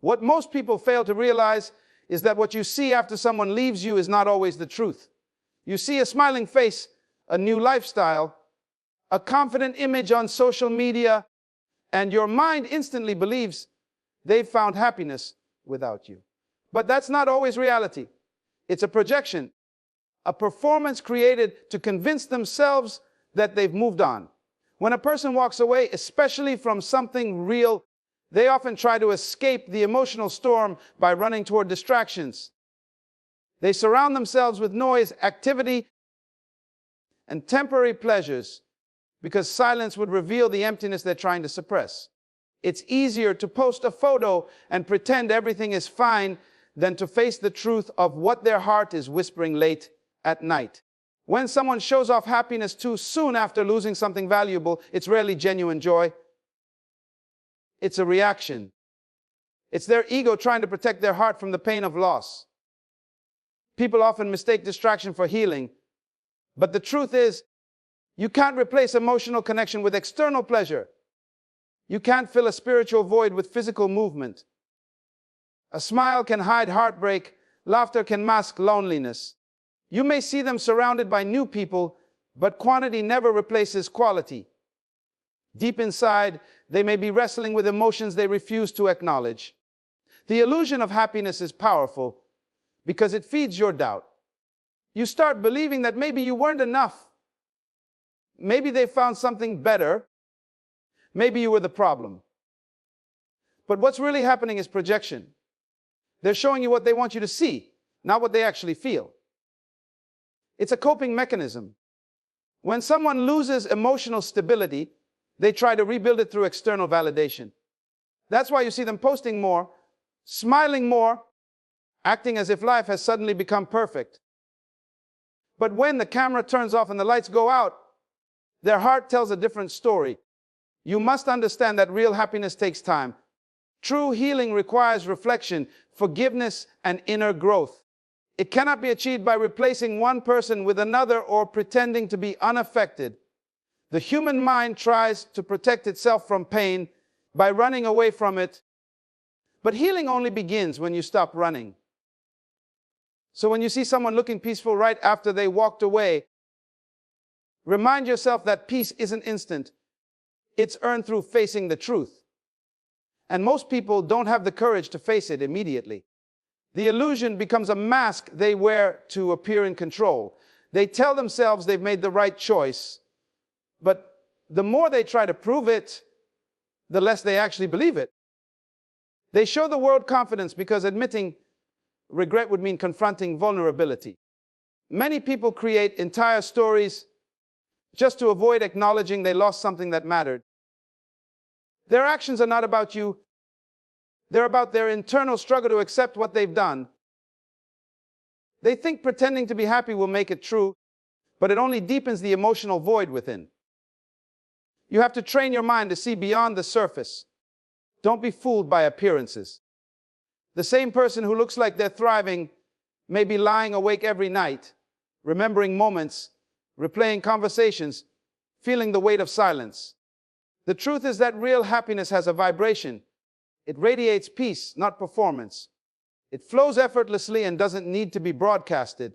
What most people fail to realize is that what you see after someone leaves you is not always the truth. You see a smiling face, a new lifestyle, a confident image on social media, and your mind instantly believes they've found happiness without you. But that's not always reality. It's a projection, a performance created to convince themselves that they've moved on. When a person walks away, especially from something real, they often try to escape the emotional storm by running toward distractions. They surround themselves with noise, activity, and temporary pleasures because silence would reveal the emptiness they're trying to suppress. It's easier to post a photo and pretend everything is fine than to face the truth of what their heart is whispering late at night. When someone shows off happiness too soon after losing something valuable, it's rarely genuine joy. It's a reaction. It's their ego trying to protect their heart from the pain of loss. People often mistake distraction for healing, but the truth is, you can't replace emotional connection with external pleasure. You can't fill a spiritual void with physical movement. A smile can hide heartbreak. Laughter can mask loneliness. You may see them surrounded by new people, but quantity never replaces quality. Deep inside, they may be wrestling with emotions they refuse to acknowledge. The illusion of happiness is powerful because it feeds your doubt. You start believing that maybe you weren't enough. Maybe they found something better. Maybe you were the problem. But what's really happening is projection. They're showing you what they want you to see, not what they actually feel. It's a coping mechanism. When someone loses emotional stability, they try to rebuild it through external validation. That's why you see them posting more, smiling more, acting as if life has suddenly become perfect. But when the camera turns off and the lights go out, their heart tells a different story. You must understand that real happiness takes time. True healing requires reflection, forgiveness, and inner growth. It cannot be achieved by replacing one person with another or pretending to be unaffected. The human mind tries to protect itself from pain by running away from it. But healing only begins when you stop running. So when you see someone looking peaceful right after they walked away, remind yourself that peace isn't instant. It's earned through facing the truth. And most people don't have the courage to face it immediately. The illusion becomes a mask they wear to appear in control. They tell themselves they've made the right choice, but the more they try to prove it, the less they actually believe it. They show the world confidence because admitting regret would mean confronting vulnerability. Many people create entire stories just to avoid acknowledging they lost something that mattered. Their actions are not about you. They're about their internal struggle to accept what they've done. They think pretending to be happy will make it true, but it only deepens the emotional void within. You have to train your mind to see beyond the surface. Don't be fooled by appearances. The same person who looks like they're thriving may be lying awake every night, remembering moments, replaying conversations, feeling the weight of silence. The truth is that real happiness has a vibration. It radiates peace, not performance. It flows effortlessly and doesn't need to be broadcasted.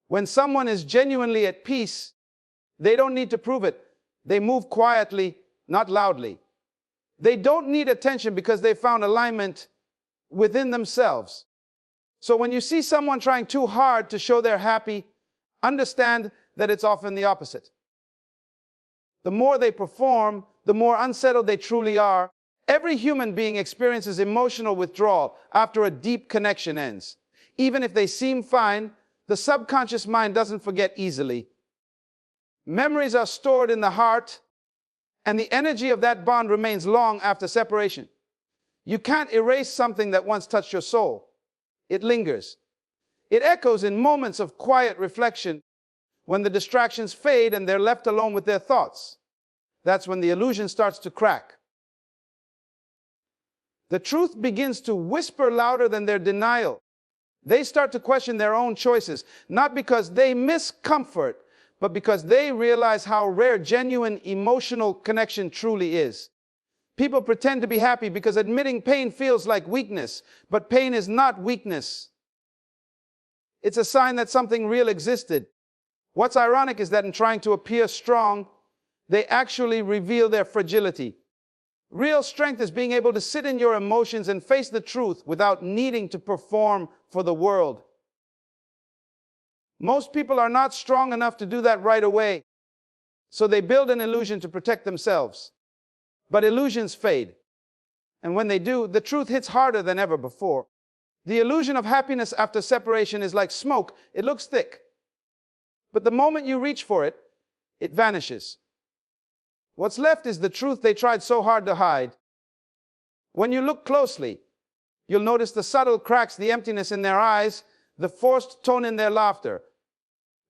When someone is genuinely at peace, they don't need to prove it. They move quietly, not loudly. They don't need attention because they found alignment within themselves. So when you see someone trying too hard to show they're happy, understand that it's often the opposite. The more they perform, the more unsettled they truly are. Every human being experiences emotional withdrawal after a deep connection ends. Even if they seem fine, the subconscious mind doesn't forget easily. Memories are stored in the heart, and the energy of that bond remains long after separation. You can't erase something that once touched your soul. It lingers. It echoes in moments of quiet reflection when the distractions fade and they're left alone with their thoughts. That's when the illusion starts to crack. The truth begins to whisper louder than their denial. They start to question their own choices, not because they miss comfort, but because they realize how rare genuine emotional connection truly is. People pretend to be happy because admitting pain feels like weakness, but pain is not weakness. It's a sign that something real existed. What's ironic is that in trying to appear strong, they actually reveal their fragility. Real strength is being able to sit in your emotions and face the truth without needing to perform for the world. Most people are not strong enough to do that right away, so they build an illusion to protect themselves. But illusions fade, and when they do, the truth hits harder than ever before. The illusion of happiness after separation is like smoke. It looks thick, but the moment you reach for it, it vanishes. What's left is the truth they tried so hard to hide. When you look closely, you'll notice the subtle cracks, the emptiness in their eyes, the forced tone in their laughter,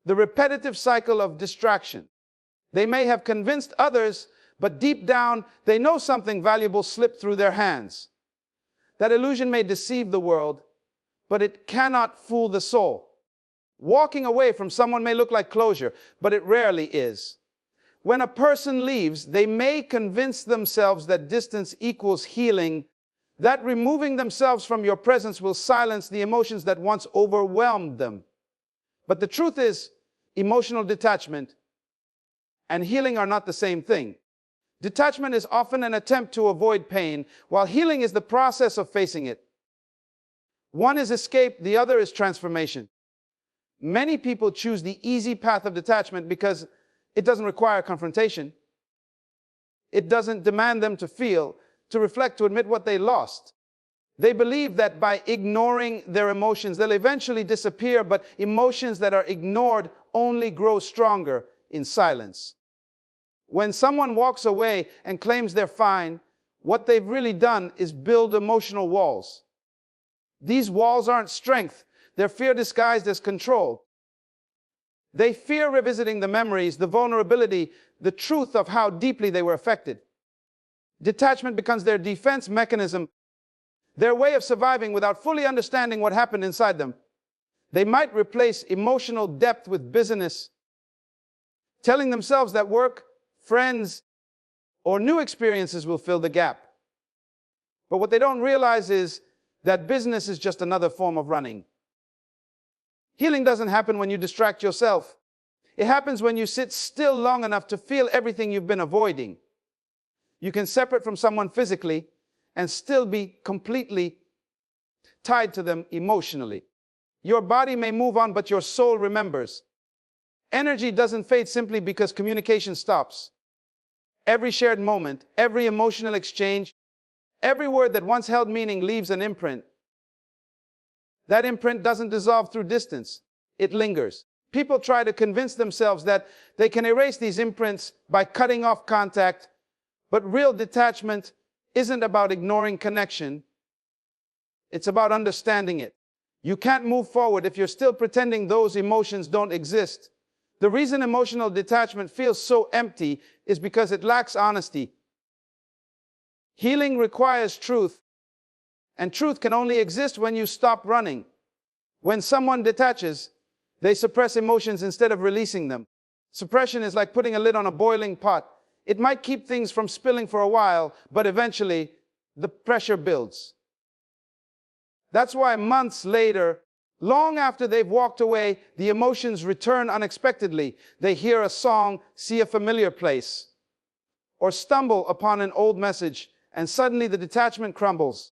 the repetitive cycle of distraction. They may have convinced others, but deep down, they know something valuable slipped through their hands. That illusion may deceive the world, but it cannot fool the soul. Walking away from someone may look like closure, but it rarely is. When a person leaves, they may convince themselves that distance equals healing, that removing themselves from your presence will silence the emotions that once overwhelmed them. But the truth is, emotional detachment and healing are not the same thing. Detachment is often an attempt to avoid pain, while healing is the process of facing it. One is escape, the other is transformation. Many people choose the easy path of detachment because it doesn't require confrontation. It doesn't demand them to feel, to reflect, to admit what they lost. They believe that by ignoring their emotions, they'll eventually disappear, but emotions that are ignored only grow stronger in silence. When someone walks away and claims they're fine, what they've really done is build emotional walls. These walls aren't strength, they're fear disguised as control. They fear revisiting the memories, the vulnerability, the truth of how deeply they were affected. Detachment becomes their defense mechanism, their way of surviving without fully understanding what happened inside them. They might replace emotional depth with busyness, telling themselves that work, friends, or new experiences will fill the gap. But what they don't realize is that business is just another form of running. Healing doesn't happen when you distract yourself. It happens when you sit still long enough to feel everything you've been avoiding. You can separate from someone physically and still be completely tied to them emotionally. Your body may move on, but your soul remembers. Energy doesn't fade simply because communication stops. Every shared moment, every emotional exchange, every word that once held meaning leaves an imprint. That imprint doesn't dissolve through distance. It lingers. People try to convince themselves that they can erase these imprints by cutting off contact, but real detachment isn't about ignoring connection. It's about understanding it. You can't move forward if you're still pretending those emotions don't exist. The reason emotional detachment feels so empty is because it lacks honesty. Healing requires truth, and truth can only exist when you stop running. When someone detaches, they suppress emotions instead of releasing them. Suppression is like putting a lid on a boiling pot. It might keep things from spilling for a while, but eventually the pressure builds. That's why months later, long after they've walked away, the emotions return unexpectedly. They hear a song, see a familiar place, or stumble upon an old message, and suddenly the detachment crumbles.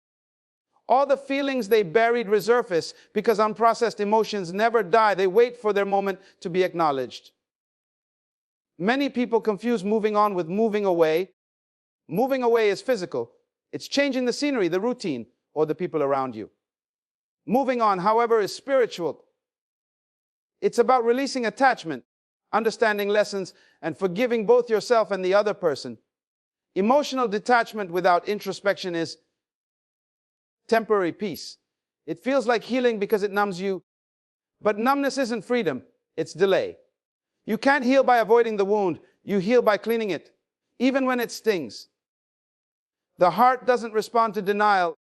All the feelings they buried resurface because unprocessed emotions never die. They wait for their moment to be acknowledged. Many people confuse moving on with moving away. Moving away is physical. It's changing the scenery, the routine, or the people around you. Moving on, however, is spiritual. It's about releasing attachment, understanding lessons, and forgiving both yourself and the other person. Emotional detachment without introspection is temporary peace. It feels like healing because it numbs you, but numbness isn't freedom, it's delay. You can't heal by avoiding the wound, you heal by cleaning it, even when it stings. The heart doesn't respond to denial,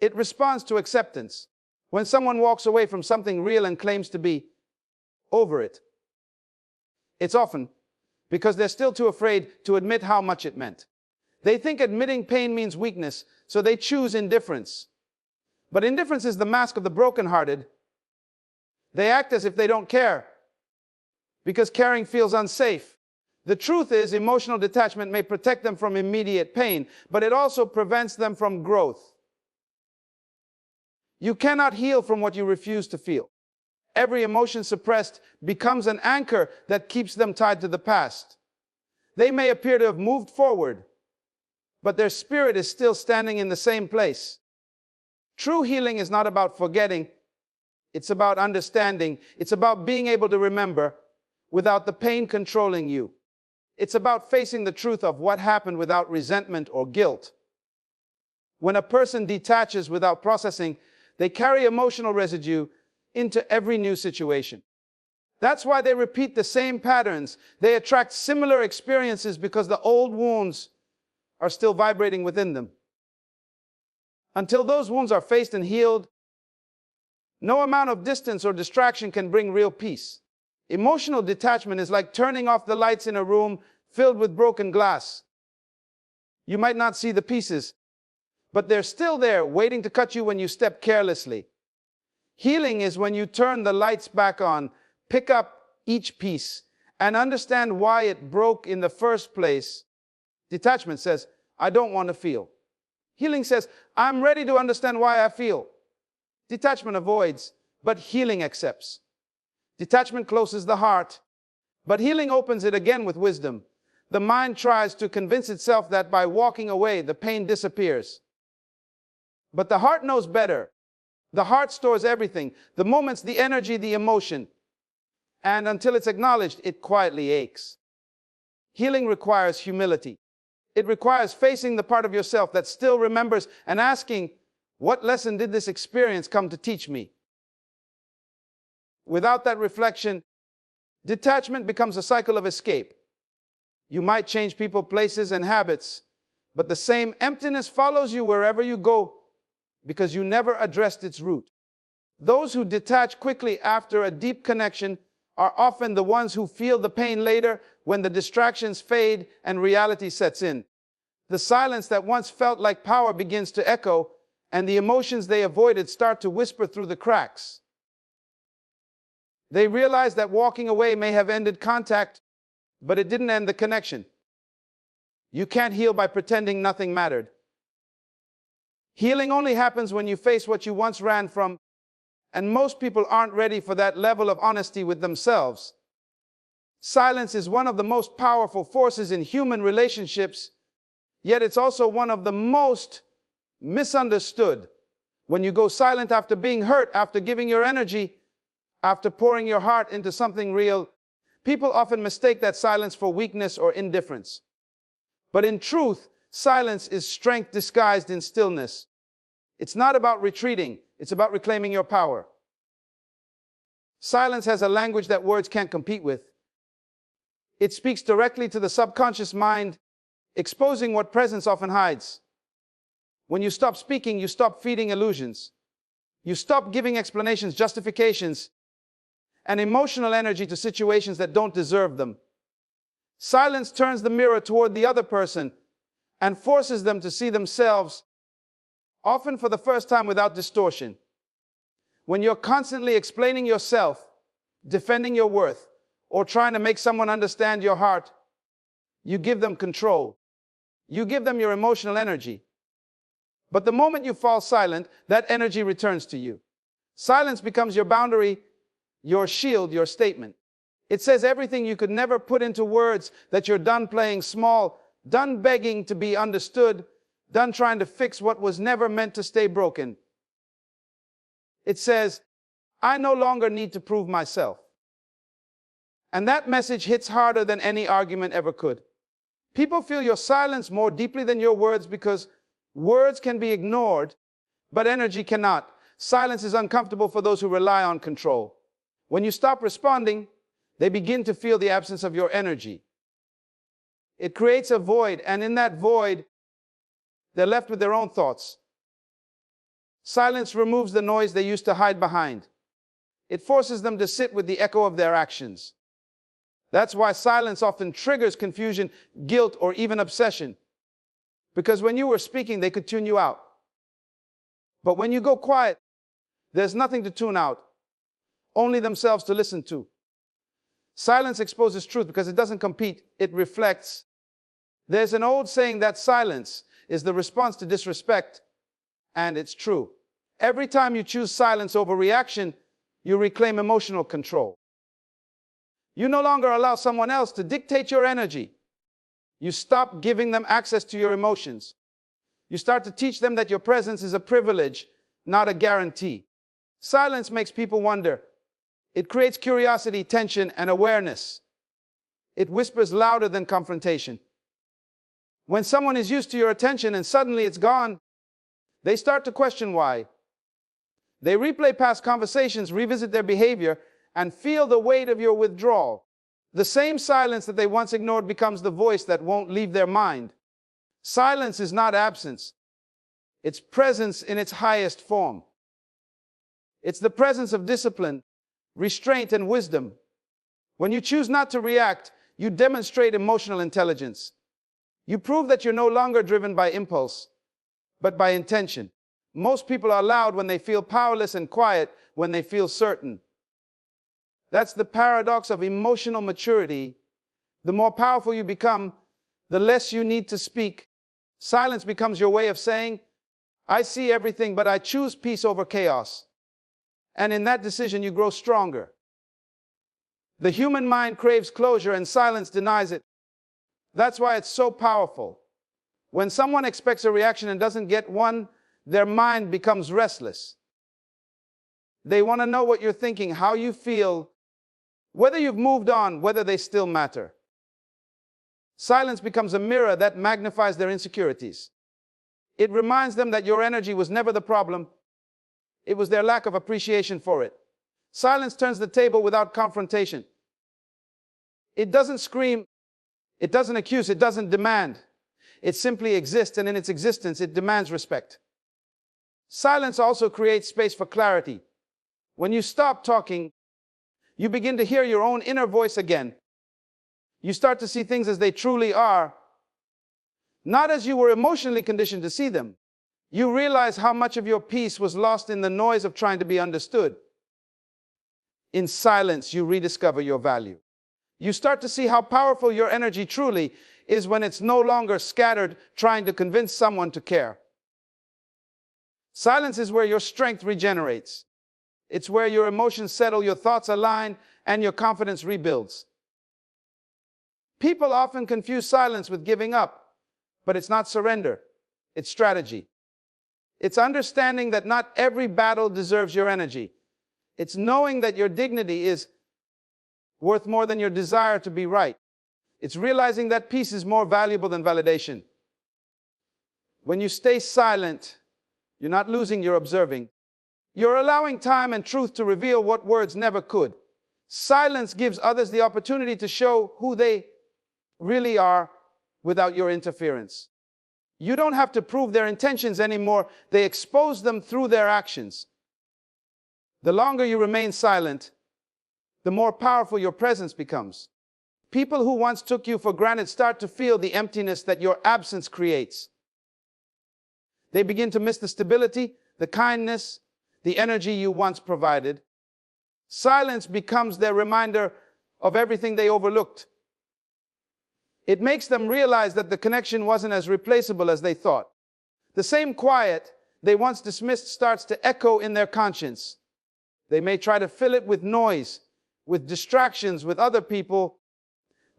it responds to acceptance. When someone walks away from something real and claims to be over it, it's often because they're still too afraid to admit how much it meant. They think admitting pain means weakness, so they choose indifference. But indifference is the mask of the brokenhearted. They act as if they don't care, because caring feels unsafe. The truth is, emotional detachment may protect them from immediate pain, but it also prevents them from growth. You cannot heal from what you refuse to feel. Every emotion suppressed becomes an anchor that keeps them tied to the past. They may appear to have moved forward, but their spirit is still standing in the same place. True healing is not about forgetting. It's about understanding. It's about being able to remember without the pain controlling you. It's about facing the truth of what happened without resentment or guilt. When a person detaches without processing, they carry emotional residue into every new situation. That's why they repeat the same patterns. They attract similar experiences because the old wounds are still vibrating within them. Until those wounds are faced and healed, no amount of distance or distraction can bring real peace. Emotional detachment is like turning off the lights in a room filled with broken glass. You might not see the pieces, but they're still there, waiting to cut you when you step carelessly. Healing is when you turn the lights back on, pick up each piece, and understand why it broke in the first place. Detachment says, I don't want to feel. Healing says, I'm ready to understand why I feel. Detachment avoids, but healing accepts. Detachment closes the heart, but healing opens it again with wisdom. The mind tries to convince itself that by walking away, the pain disappears. But the heart knows better. The heart stores everything, the moments, the energy, the emotion. And until it's acknowledged, it quietly aches. Healing requires humility. It requires facing the part of yourself that still remembers and asking, what lesson did this experience come to teach me? Without that reflection, detachment becomes a cycle of escape. You might change people, places, and habits, but the same emptiness follows you wherever you go because you never addressed its root. Those who detach quickly after a deep connection are often the ones who feel the pain later when the distractions fade and reality sets in. The silence that once felt like power begins to echo, and the emotions they avoided start to whisper through the cracks. They realize that walking away may have ended contact, but it didn't end the connection. You can't heal by pretending nothing mattered. Healing only happens when you face what you once ran from, and most people aren't ready for that level of honesty with themselves. Silence is one of the most powerful forces in human relationships, yet it's also one of the most misunderstood. When you go silent after being hurt, after giving your energy, after pouring your heart into something real, people often mistake that silence for weakness or indifference. But in truth, silence is strength disguised in stillness. It's not about retreating, it's about reclaiming your power. Silence has a language that words can't compete with. It speaks directly to the subconscious mind, exposing what presence often hides. When you stop speaking, you stop feeding illusions. You stop giving explanations, justifications, and emotional energy to situations that don't deserve them. Silence turns the mirror toward the other person and forces them to see themselves, often for the first time without distortion. When you're constantly explaining yourself, defending your worth, or trying to make someone understand your heart, you give them control. You give them your emotional energy. But the moment you fall silent, that energy returns to you. Silence becomes your boundary, your shield, your statement. It says everything you could never put into words, that you're done playing small, done begging to be understood, done trying to fix what was never meant to stay broken. It says, I no longer need to prove myself. And that message hits harder than any argument ever could. People feel your silence more deeply than your words because words can be ignored, but energy cannot. Silence is uncomfortable for those who rely on control. When you stop responding, they begin to feel the absence of your energy. It creates a void, and in that void, they're left with their own thoughts. Silence removes the noise they used to hide behind. It forces them to sit with the echo of their actions. That's why silence often triggers confusion, guilt, or even obsession. Because when you were speaking, they could tune you out. But when you go quiet, there's nothing to tune out, only themselves to listen to. Silence exposes truth because it doesn't compete, it reflects. There's an old saying that silence is the response to disrespect, and it's true. Every time you choose silence over reaction, you reclaim emotional control. You no longer allow someone else to dictate your energy. You stop giving them access to your emotions. You start to teach them that your presence is a privilege, not a guarantee. Silence makes people wonder. It creates curiosity, tension, and awareness. It whispers louder than confrontation. When someone is used to your attention and suddenly it's gone, they start to question why. They replay past conversations, revisit their behavior, and feel the weight of your withdrawal. The same silence that they once ignored becomes the voice that won't leave their mind. Silence is not absence. It's presence in its highest form. It's the presence of discipline, restraint, and wisdom. When you choose not to react, you demonstrate emotional intelligence. You prove that you're no longer driven by impulse, but by intention. Most people are loud when they feel powerless and quiet when they feel certain. That's the paradox of emotional maturity. The more powerful you become, the less you need to speak. Silence becomes your way of saying, I see everything, but I choose peace over chaos. And in that decision, you grow stronger. The human mind craves closure, and silence denies it. That's why it's so powerful. When someone expects a reaction and doesn't get one, their mind becomes restless. They want to know what you're thinking, how you feel, whether you've moved on, whether they still matter. Silence becomes a mirror that magnifies their insecurities. It reminds them that your energy was never the problem. It was their lack of appreciation for it. Silence turns the table without confrontation. It doesn't scream, it doesn't accuse, it doesn't demand. It simply exists, and in its existence, it demands respect. Silence also creates space for clarity. When you stop talking, you begin to hear your own inner voice again. You start to see things as they truly are, not as you were emotionally conditioned to see them. You realize how much of your peace was lost in the noise of trying to be understood. In silence, you rediscover your value. You start to see how powerful your energy truly is when it's no longer scattered trying to convince someone to care. Silence is where your strength regenerates. It's where your emotions settle, your thoughts align, and your confidence rebuilds. People often confuse silence with giving up, but it's not surrender, it's strategy. It's understanding that not every battle deserves your energy. It's knowing that your dignity is worth more than your desire to be right. It's realizing that peace is more valuable than validation. When you stay silent, you're not losing, you're observing. You're allowing time and truth to reveal what words never could. Silence gives others the opportunity to show who they really are without your interference. You don't have to prove their intentions anymore. They expose them through their actions. The longer you remain silent, the more powerful your presence becomes. People who once took you for granted start to feel the emptiness that your absence creates. They begin to miss the stability, the kindness, the energy you once provided. Silence becomes their reminder of everything they overlooked. It makes them realize that the connection wasn't as replaceable as they thought. The same quiet they once dismissed starts to echo in their conscience. They may try to fill it with noise, with distractions, with other people,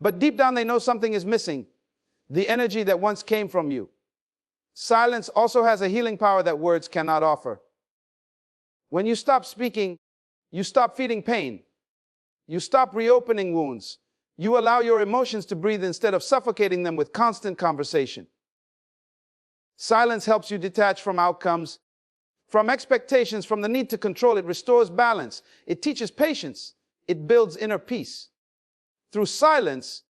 but deep down they know something is missing, the energy that once came from you. Silence also has a healing power that words cannot offer. When you stop speaking, you stop feeding pain. You stop reopening wounds. You allow your emotions to breathe instead of suffocating them with constant conversation. Silence helps you detach from outcomes, from expectations, from the need to control. It restores balance. It teaches patience. It builds inner peace. Through silence,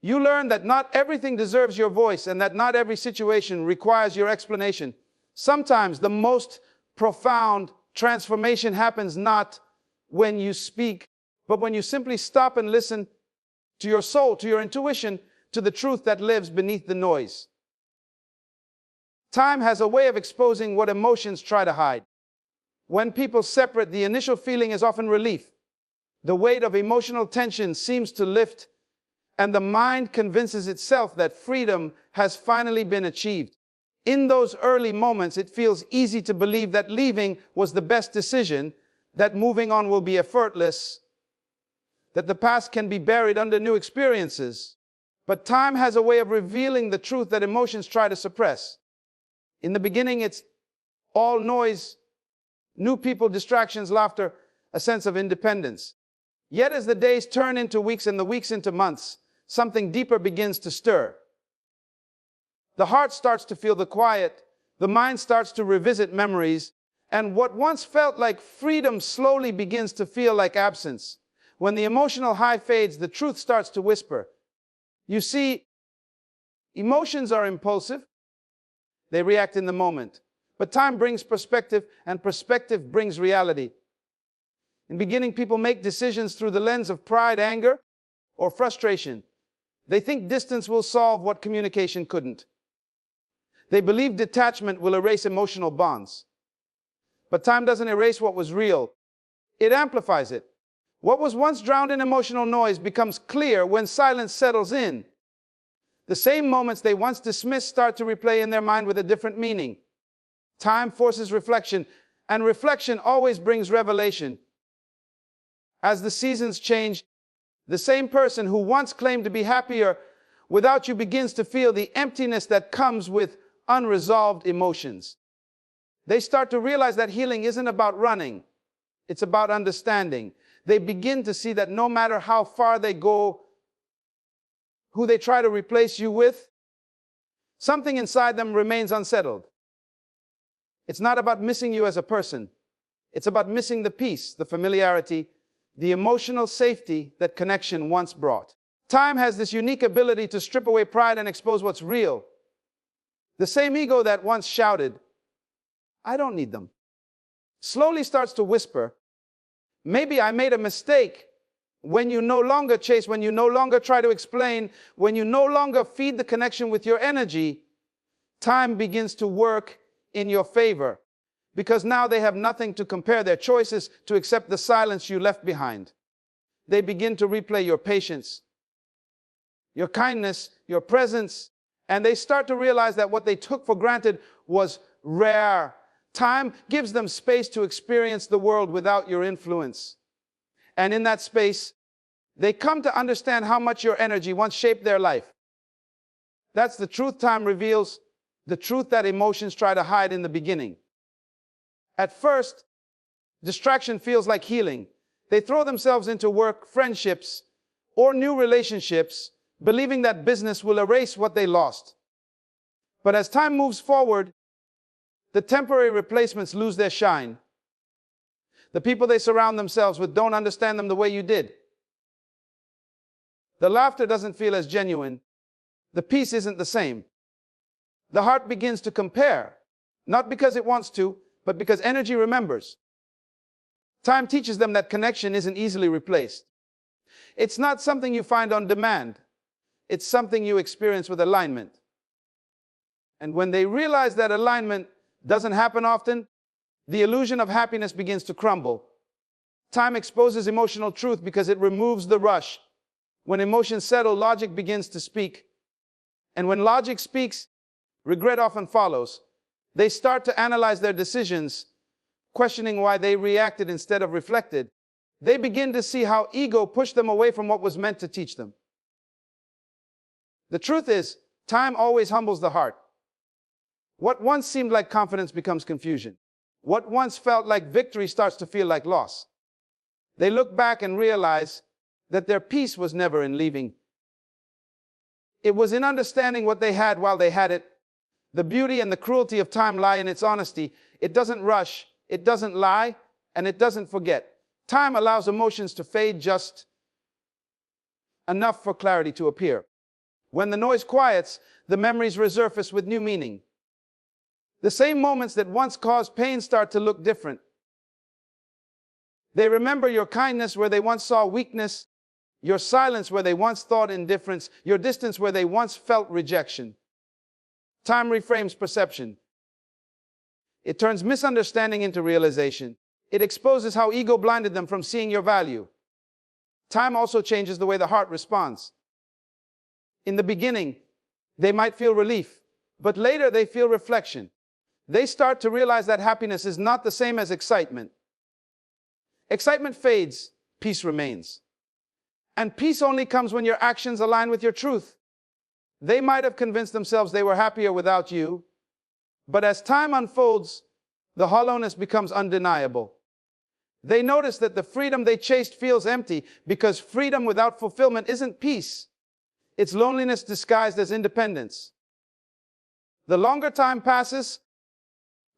you learn that not everything deserves your voice and that not every situation requires your explanation. Sometimes the most profound transformation happens not when you speak, but when you simply stop and listen to your soul, to your intuition, to the truth that lives beneath the noise. Time has a way of exposing what emotions try to hide. When people separate, the initial feeling is often relief. The weight of emotional tension seems to lift, and the mind convinces itself that freedom has finally been achieved. In those early moments, it feels easy to believe that leaving was the best decision, that moving on will be effortless, that the past can be buried under new experiences. But time has a way of revealing the truth that emotions try to suppress. In the beginning, it's all noise, new people, distractions, laughter, a sense of independence. Yet as the days turn into weeks and the weeks into months, something deeper begins to stir. The heart starts to feel the quiet, the mind starts to revisit memories, and what once felt like freedom slowly begins to feel like absence. When the emotional high fades, the truth starts to whisper. You see, emotions are impulsive. They react in the moment. But time brings perspective, and perspective brings reality. In the beginning, people make decisions through the lens of pride, anger, or frustration. They think distance will solve what communication couldn't. They believe detachment will erase emotional bonds. But time doesn't erase what was real. It amplifies it. What was once drowned in emotional noise becomes clear when silence settles in. The same moments they once dismissed start to replay in their mind with a different meaning. Time forces reflection, and reflection always brings revelation. As the seasons change, the same person who once claimed to be happier without you begins to feel the emptiness that comes with unresolved emotions. They start to realize that healing isn't about running, it's about understanding. They begin to see that no matter how far they go, who they try to replace you with, something inside them remains unsettled. It's not about missing you as a person. It's about missing the peace, the familiarity, the emotional safety that connection once brought. Time has this unique ability to strip away pride and expose what's real. The same ego that once shouted, "I don't need them," slowly starts to whisper, "Maybe I made a mistake." When you no longer chase, when you no longer try to explain, when you no longer feed the connection with your energy, time begins to work in your favor. Because now they have nothing to compare their choices to except the silence you left behind. They begin to replay your patience, your kindness, your presence, and they start to realize that what they took for granted was rare. Time gives them space to experience the world without your influence. And in that space, they come to understand how much your energy once shaped their life. That's the truth time reveals, the truth that emotions try to hide in the beginning. At first, distraction feels like healing. They throw themselves into work, friendships, or new relationships, believing that business will erase what they lost. But as time moves forward, the temporary replacements lose their shine. The people they surround themselves with don't understand them the way you did. The laughter doesn't feel as genuine. The peace isn't the same. The heart begins to compare, not because it wants to, but because energy remembers. Time teaches them that connection isn't easily replaced. It's not something you find on demand. It's something you experience with alignment. And when they realize that alignment doesn't happen often, the illusion of happiness begins to crumble. Time exposes emotional truth because it removes the rush. When emotions settle, logic begins to speak. And when logic speaks, regret often follows. They start to analyze their decisions, questioning why they reacted instead of reflected. They begin to see how ego pushed them away from what was meant to teach them. The truth is, time always humbles the heart. What once seemed like confidence becomes confusion. What once felt like victory starts to feel like loss. They look back and realize that their peace was never in leaving. It was in understanding what they had while they had it. The beauty and the cruelty of time lie in its honesty. It doesn't rush, it doesn't lie, and it doesn't forget. Time allows emotions to fade just enough for clarity to appear. When the noise quiets, the memories resurface with new meaning. The same moments that once caused pain start to look different. They remember your kindness where they once saw weakness, your silence where they once thought indifference, your distance where they once felt rejection. Time reframes perception. It turns misunderstanding into realization. It exposes how ego blinded them from seeing your value. Time also changes the way the heart responds. In the beginning, they might feel relief, but later they feel reflection. They start to realize that happiness is not the same as excitement. Excitement fades, peace remains. And peace only comes when your actions align with your truth. They might have convinced themselves they were happier without you, but as time unfolds, the hollowness becomes undeniable. They notice that the freedom they chased feels empty because freedom without fulfillment isn't peace. It's loneliness disguised as independence. The longer time passes,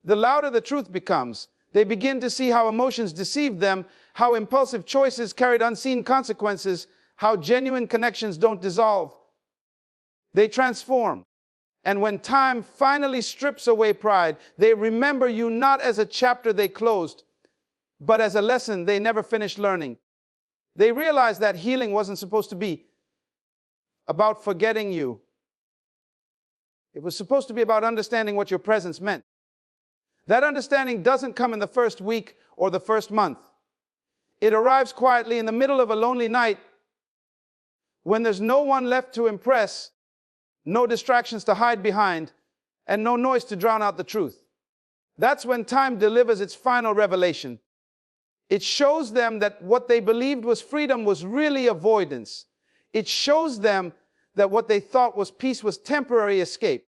the louder the truth becomes. They begin to see how emotions deceived them, how impulsive choices carried unseen consequences, how genuine connections don't dissolve. They transform. And when time finally strips away pride, they remember you not as a chapter they closed, but as a lesson they never finished learning. They realize that healing wasn't supposed to be about forgetting you. It was supposed to be about understanding what your presence meant. That understanding doesn't come in the first week or the first month. It arrives quietly in the middle of a lonely night when there's no one left to impress, no distractions to hide behind, and no noise to drown out the truth. That's when time delivers its final revelation. It shows them that what they believed was freedom was really avoidance. It shows them that what they thought was peace was temporary escape.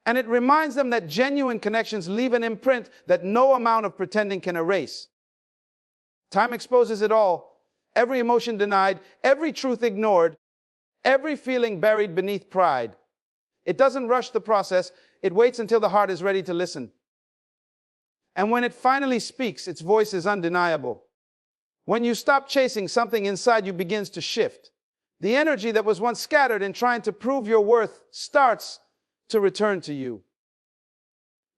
And it reminds them that genuine connections leave an imprint that no amount of pretending can erase. Time exposes it all. Every emotion denied, every truth ignored, every feeling buried beneath pride. It doesn't rush the process. It waits until the heart is ready to listen. And when it finally speaks, its voice is undeniable. When you stop chasing, something inside you begins to shift. The energy that was once scattered in trying to prove your worth starts to return to you.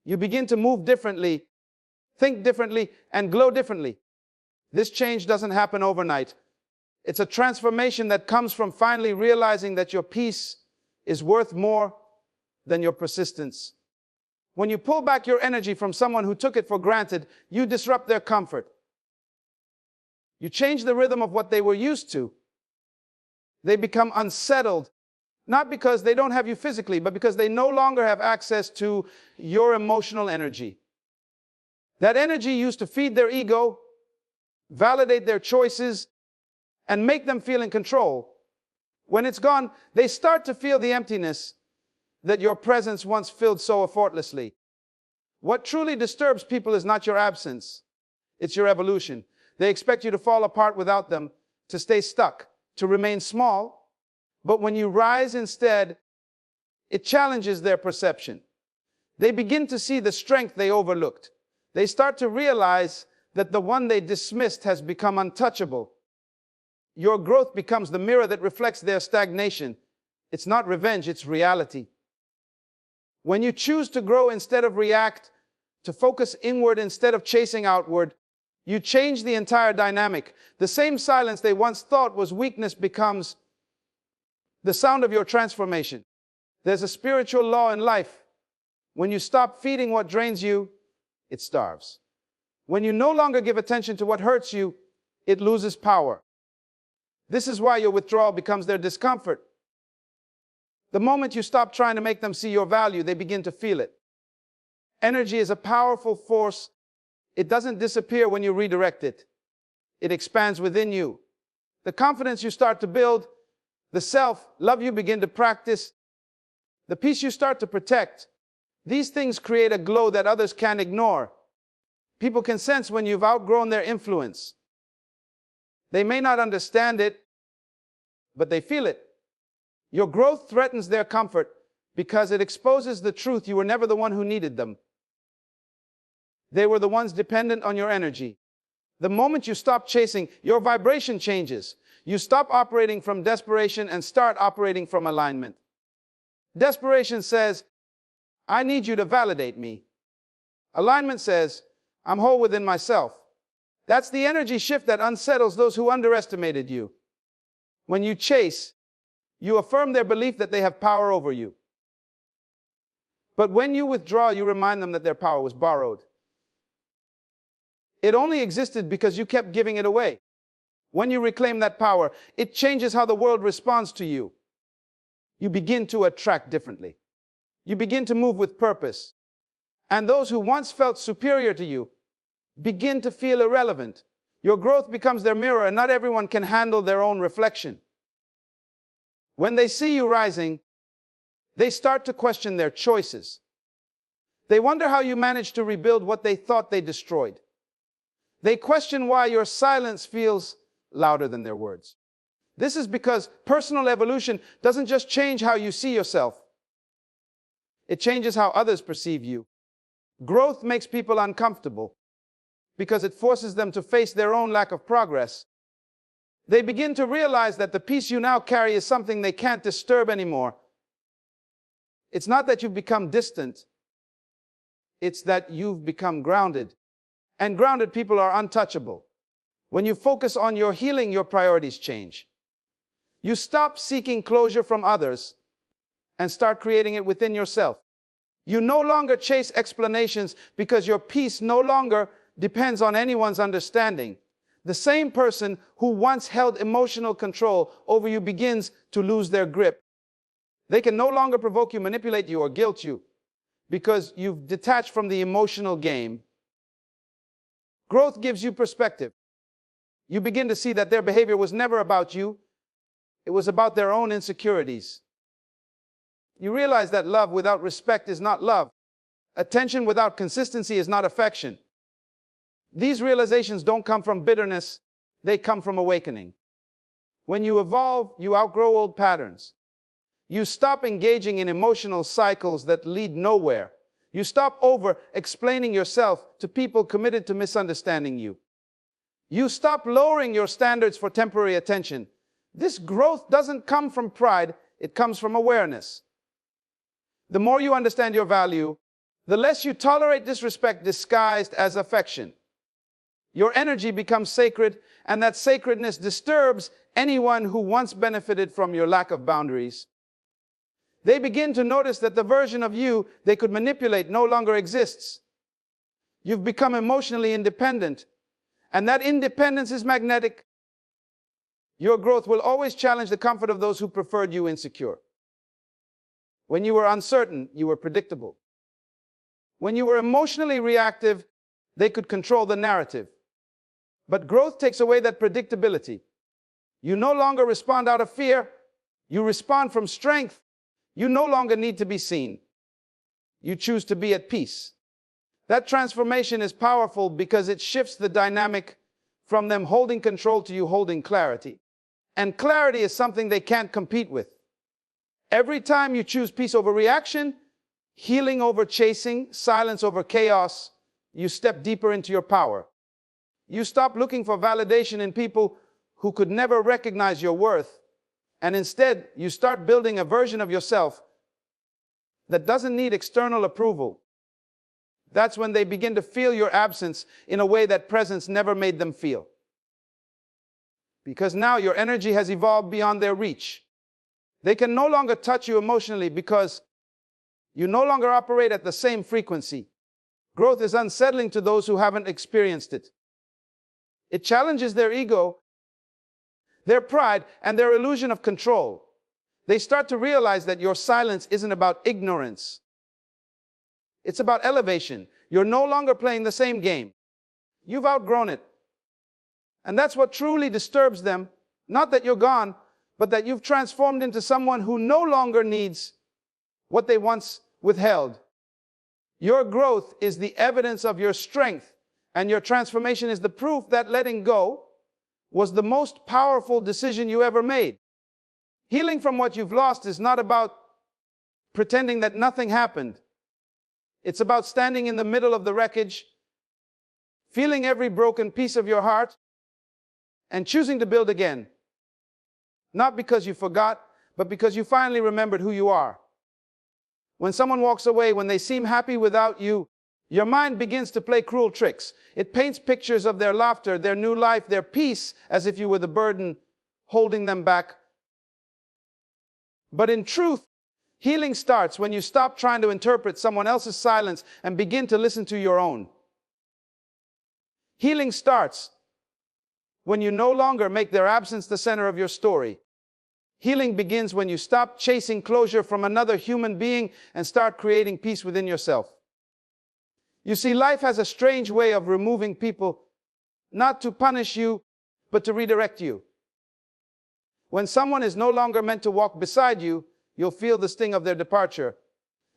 You begin to move differently, think differently, and glow differently. This change doesn't happen overnight. It's a transformation that comes from finally realizing that your peace is worth more than your persistence. When you pull back your energy from someone who took it for granted, you disrupt their comfort. You change the rhythm of what they were used to. They become unsettled, not because they don't have you physically, but because they no longer have access to your emotional energy. That energy used to feed their ego, validate their choices, and make them feel in control. When it's gone, they start to feel the emptiness that your presence once filled so effortlessly. What truly disturbs people is not your absence, it's your evolution. They expect you to fall apart without them, to stay stuck, to remain small. But when you rise instead, it challenges their perception. They begin to see the strength they overlooked. They start to realize that the one they dismissed has become untouchable. Your growth becomes the mirror that reflects their stagnation. It's not revenge, it's reality. When you choose to grow instead of react, to focus inward instead of chasing outward, you change the entire dynamic. The same silence they once thought was weakness becomes the sound of your transformation. There's a spiritual law in life. When you stop feeding what drains you, it starves. When you no longer give attention to what hurts you, it loses power. This is why your withdrawal becomes their discomfort. The moment you stop trying to make them see your value, they begin to feel it. Energy is a powerful force. It doesn't disappear when you redirect it. It expands within you. The confidence you start to build, the self-love you begin to practice, the peace you start to protect, these things create a glow that others can't ignore. People can sense when you've outgrown their influence. They may not understand it, but they feel it. Your growth threatens their comfort because it exposes the truth you were never the one who needed them. They were the ones dependent on your energy. The moment you stop chasing, your vibration changes. You stop operating from desperation and start operating from alignment. Desperation says, I need you to validate me. Alignment says, I'm whole within myself. That's the energy shift that unsettles those who underestimated you. When you chase, you affirm their belief that they have power over you. But when you withdraw, you remind them that their power was borrowed. It only existed because you kept giving it away. When you reclaim that power, it changes how the world responds to you. You begin to attract differently. You begin to move with purpose. And those who once felt superior to you begin to feel irrelevant. Your growth becomes their mirror, and not everyone can handle their own reflection. When they see you rising, they start to question their choices. They wonder how you managed to rebuild what they thought they destroyed. They question why your silence feels louder than their words. This is because personal evolution doesn't just change how you see yourself. It changes how others perceive you. Growth makes people uncomfortable because it forces them to face their own lack of progress. They begin to realize that the peace you now carry is something they can't disturb anymore. It's not that you've become distant. It's that you've become grounded. And grounded people are untouchable. When you focus on your healing, your priorities change. You stop seeking closure from others and start creating it within yourself. You no longer chase explanations because your peace no longer depends on anyone's understanding. The same person who once held emotional control over you begins to lose their grip. They can no longer provoke you, manipulate you, or guilt you because you've detached from the emotional game. Growth gives you perspective. You begin to see that their behavior was never about you. It was about their own insecurities. You realize that love without respect is not love. Attention without consistency is not affection. These realizations don't come from bitterness. They come from awakening. When you evolve, you outgrow old patterns. You stop engaging in emotional cycles that lead nowhere. You stop over-explaining yourself to people committed to misunderstanding you. You stop lowering your standards for temporary attention. This growth doesn't come from pride, it comes from awareness. The more you understand your value, the less you tolerate disrespect disguised as affection. Your energy becomes sacred, and that sacredness disturbs anyone who once benefited from your lack of boundaries. They begin to notice that the version of you they could manipulate no longer exists. You've become emotionally independent, and that independence is magnetic. Your growth will always challenge the comfort of those who preferred you insecure. When you were uncertain, you were predictable. When you were emotionally reactive, they could control the narrative. But growth takes away that predictability. You no longer respond out of fear. You respond from strength. You no longer need to be seen. You choose to be at peace. That transformation is powerful because it shifts the dynamic from them holding control to you holding clarity. And clarity is something they can't compete with. Every time you choose peace over reaction, healing over chasing, silence over chaos, you step deeper into your power. You stop looking for validation in people who could never recognize your worth, and instead you start building a version of yourself that doesn't need external approval. That's when they begin to feel your absence in a way that presence never made them feel. Because now your energy has evolved beyond their reach. They can no longer touch you emotionally because you no longer operate at the same frequency. Growth is unsettling to those who haven't experienced it. It challenges their ego, their pride, and their illusion of control. They start to realize that your silence isn't about ignorance. It's about elevation. You're no longer playing the same game. You've outgrown it. And that's what truly disturbs them. Not that you're gone, but that you've transformed into someone who no longer needs what they once withheld. Your growth is the evidence of your strength, and your transformation is the proof that letting go was the most powerful decision you ever made. Healing from what you've lost is not about pretending that nothing happened. It's about standing in the middle of the wreckage, feeling every broken piece of your heart, and choosing to build again. Not because you forgot, but because you finally remembered who you are. When someone walks away, when they seem happy without you, your mind begins to play cruel tricks. It paints pictures of their laughter, their new life, their peace, as if you were the burden holding them back. But in truth, Healing starts when you stop trying to interpret someone else's silence and begin to listen to your own. Healing starts when you no longer make their absence the center of your story. Healing begins when you stop chasing closure from another human being and start creating peace within yourself. You see, life has a strange way of removing people, not to punish you, but to redirect you. When someone is no longer meant to walk beside you, you'll feel the sting of their departure.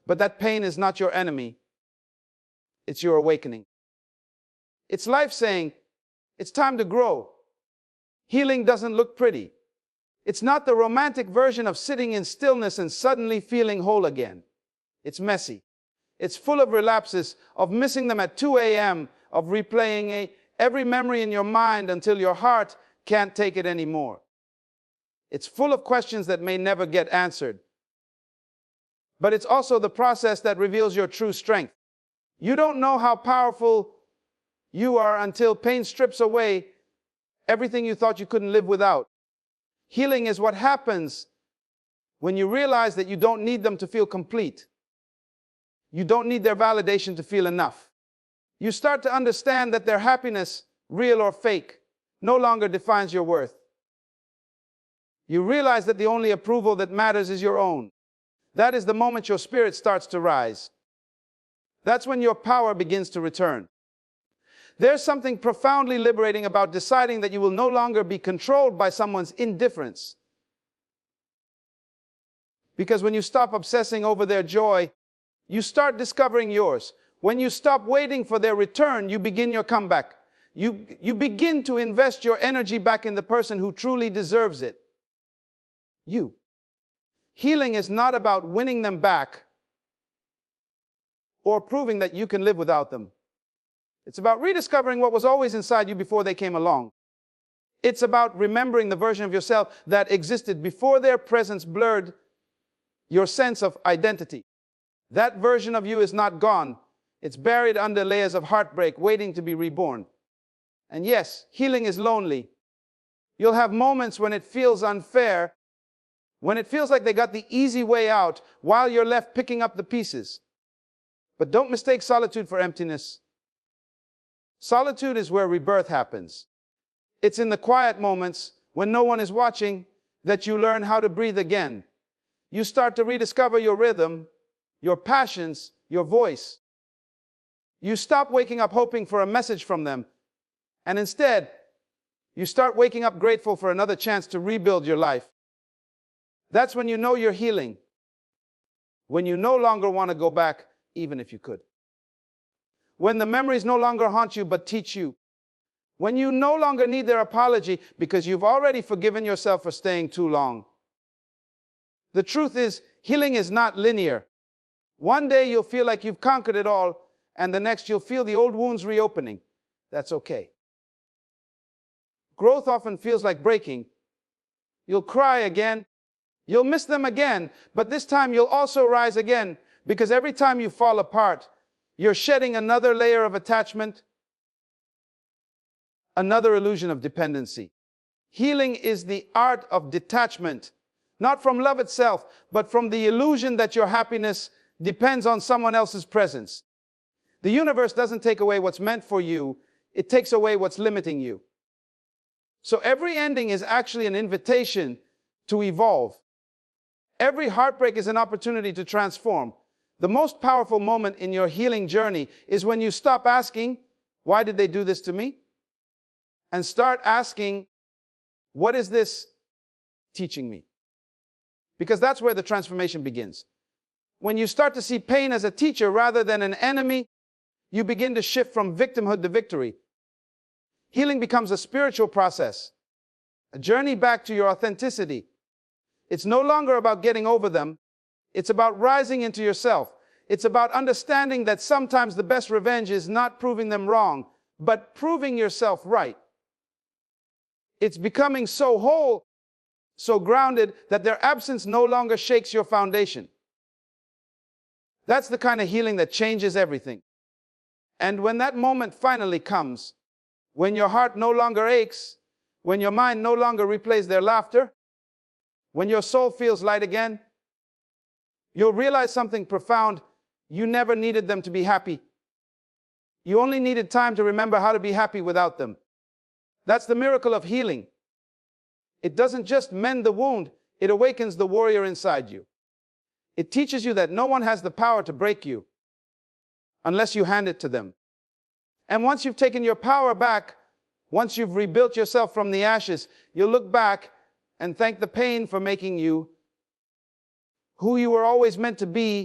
But that pain is not your enemy. It's your awakening. It's life saying, it's time to grow. Healing doesn't look pretty. It's not the romantic version of sitting in stillness and suddenly feeling whole again. It's messy. It's full of relapses, of missing them at 2 a.m., of replaying every memory in your mind until your heart can't take it anymore. It's full of questions that may never get answered. But it's also the process that reveals your true strength. You don't know how powerful you are until pain strips away everything you thought you couldn't live without. Healing is what happens when you realize that you don't need them to feel complete. You don't need their validation to feel enough. You start to understand that their happiness, real or fake, no longer defines your worth. You realize that the only approval that matters is your own. That is the moment your spirit starts to rise. That's when your power begins to return. There's something profoundly liberating about deciding that you will no longer be controlled by someone's indifference. Because when you stop obsessing over their joy, you start discovering yours. When you stop waiting for their return, you begin your comeback. You begin to invest your energy back in the person who truly deserves it. You. Healing is not about winning them back or proving that you can live without them. It's about rediscovering what was always inside you before they came along. It's about remembering the version of yourself that existed before their presence blurred your sense of identity. That version of you is not gone. It's buried under layers of heartbreak, waiting to be reborn. And yes, healing is lonely. You'll have moments when it feels unfair, when it feels like they got the easy way out while you're left picking up the pieces. But don't mistake solitude for emptiness. Solitude is where rebirth happens. It's in the quiet moments when no one is watching that you learn how to breathe again. You start to rediscover your rhythm, your passions, your voice. You stop waking up hoping for a message from them, and instead, you start waking up grateful for another chance to rebuild your life. That's when you know you're healing. When you no longer want to go back, even if you could. When the memories no longer haunt you but teach you. When you no longer need their apology because you've already forgiven yourself for staying too long. The truth is, healing is not linear. One day you'll feel like you've conquered it all, and the next you'll feel the old wounds reopening. That's okay. Growth often feels like breaking. You'll cry again. You'll miss them again, but this time you'll also rise again, because every time you fall apart, you're shedding another layer of attachment, another illusion of dependency. Healing is the art of detachment, not from love itself, but from the illusion that your happiness depends on someone else's presence. The universe doesn't take away what's meant for you, it takes away what's limiting you. So every ending is actually an invitation to evolve. Every heartbreak is an opportunity to transform. The most powerful moment in your healing journey is when you stop asking, why did they do this to me? And start asking, what is this teaching me? Because that's where the transformation begins. When you start to see pain as a teacher rather than an enemy, you begin to shift from victimhood to victory. Healing becomes a spiritual process, a journey back to your authenticity. It's no longer about getting over them. It's about rising into yourself. It's about understanding that sometimes the best revenge is not proving them wrong, but proving yourself right. It's becoming so whole, so grounded, that their absence no longer shakes your foundation. That's the kind of healing that changes everything. And when that moment finally comes, when your heart no longer aches, when your mind no longer replays their laughter, when your soul feels light again, You'll realize something profound. You never needed them to be happy. You only needed time to remember how to be happy without them. That's the miracle of healing. It doesn't just mend the wound, it awakens the warrior inside you. It teaches you that no one has the power to break you unless you hand it to them. And once you've taken your power back, once you've rebuilt yourself from the ashes, you'll look back and thank the pain for making you who you were always meant to be.